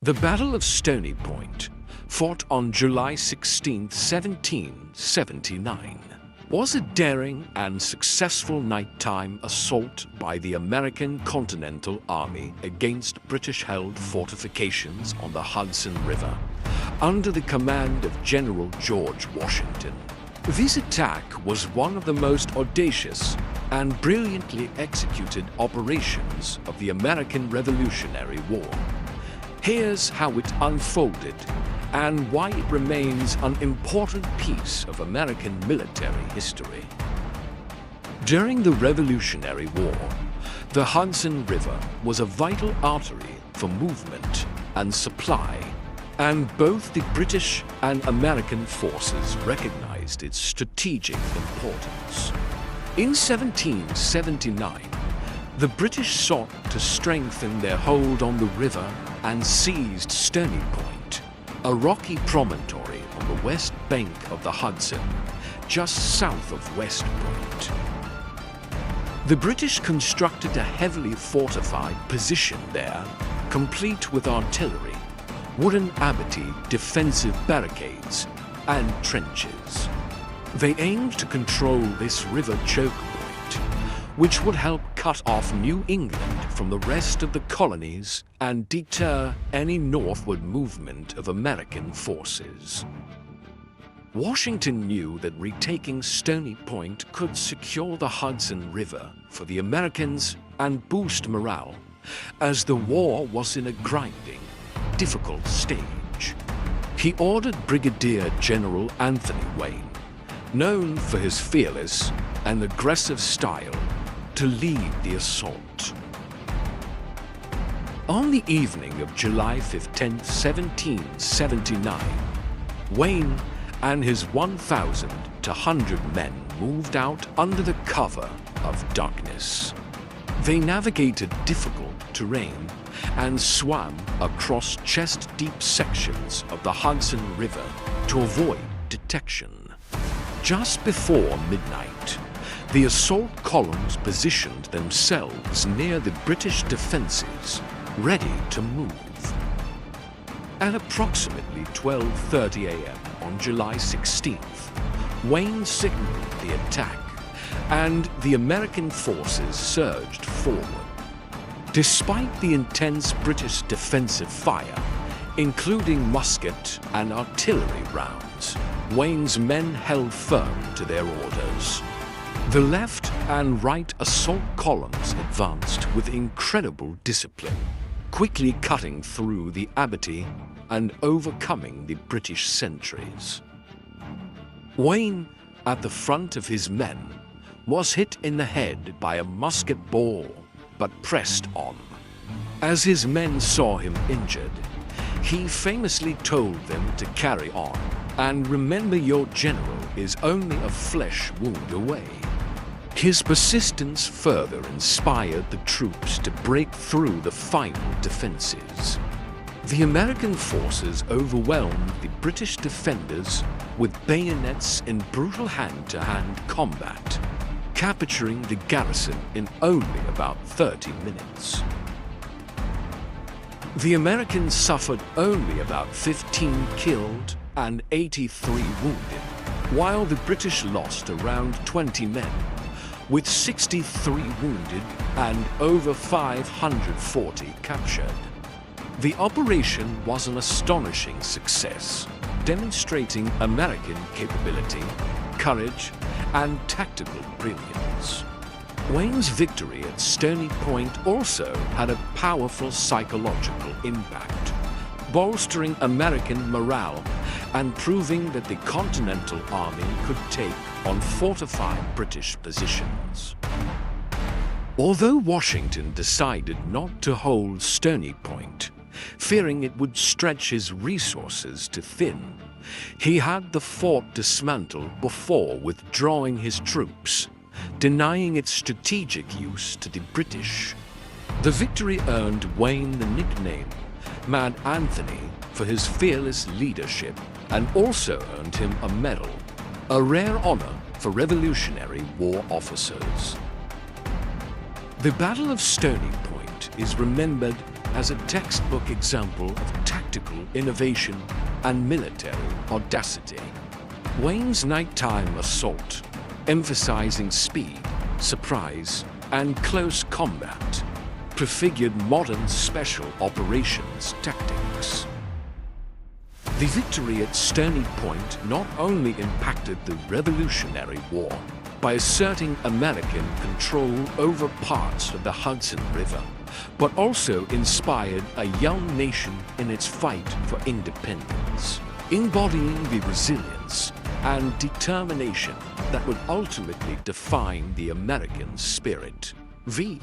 The Battle of Stony Point, fought on July 16, 1779, was a daring and successful nighttime assault by the American Continental Army against British-held fortifications on the Hudson River, under the command of General George Washington. This attack was one of the most audacious and brilliantly executed operations of the American Revolutionary War. Here's how it unfolded and why it remains an important piece of American military history. During the Revolutionary War, the Hudson River was a vital artery for movement and supply, and both the British and American forces recognized its strategic importance. In 1779, the British sought to strengthen their hold on the river and seized Stony Point, a rocky promontory on the west bank of the Hudson, just south of West Point. The British constructed a heavily fortified position there, complete with artillery, wooden abattis, defensive barricades, and trenches. They aimed to control this river choke point, which would help cut off New England from the rest of the colonies and deter any northward movement of American forces. Washington knew that retaking Stony Point could secure the Hudson River for the Americans and boost morale, as the war was in a grinding, difficult stage. He ordered Brigadier General Anthony Wayne, known for his fearless and aggressive style, to lead the assault. On the evening of July 15, 1779, Wayne and his 1,000 to 100 men moved out under the cover of darkness. They navigated difficult terrain and swam across chest-deep sections of the Hudson River to avoid detection. Just before midnight, the assault columns positioned themselves near the British defenses, ready to move. At approximately 12:30 a.m. on July 16th, Wayne signaled the attack, and the American forces surged forward. Despite the intense British defensive fire, including musket and artillery rounds, Wayne's men held firm to their orders. The left and right assault columns advanced with incredible discipline, quickly cutting through the abattis and overcoming the British sentries. Wayne, at the front of his men, was hit in the head by a musket ball, but pressed on. As his men saw him injured, he famously told them to carry on, and remember your general is only a flesh wound away. His persistence further inspired the troops to break through the final defenses. The American forces overwhelmed the British defenders with bayonets in brutal hand-to-hand combat, capturing the garrison in only about 30 minutes. The Americans suffered only about 15 killed and 83 wounded, while the British lost around 20 men, with 63 wounded and over 540 captured. The operation was an astonishing success, demonstrating American capability, courage, and tactical brilliance. Wayne's victory at Stony Point also had a powerful psychological impact, bolstering American morale and proving that the Continental Army could take on fortified British positions. Although Washington decided not to hold Stony Point, fearing it would stretch his resources to thin, he had the fort dismantled before withdrawing his troops, denying its strategic use to the British. The victory earned Wayne the nickname Mad Anthony for his fearless leadership, and also earned him a medal, a rare honor for Revolutionary War officers. The Battle of Stony Point is remembered as a textbook example of tactical innovation and military audacity. Wayne's nighttime assault, emphasizing speed, surprise, and close combat, prefigured modern special operations tactics. The victory at Stony Point not only impacted the Revolutionary War by asserting American control over parts of the Hudson River, but also inspired a young nation in its fight for independence, embodying the resilience and determination that would ultimately define the American spirit. V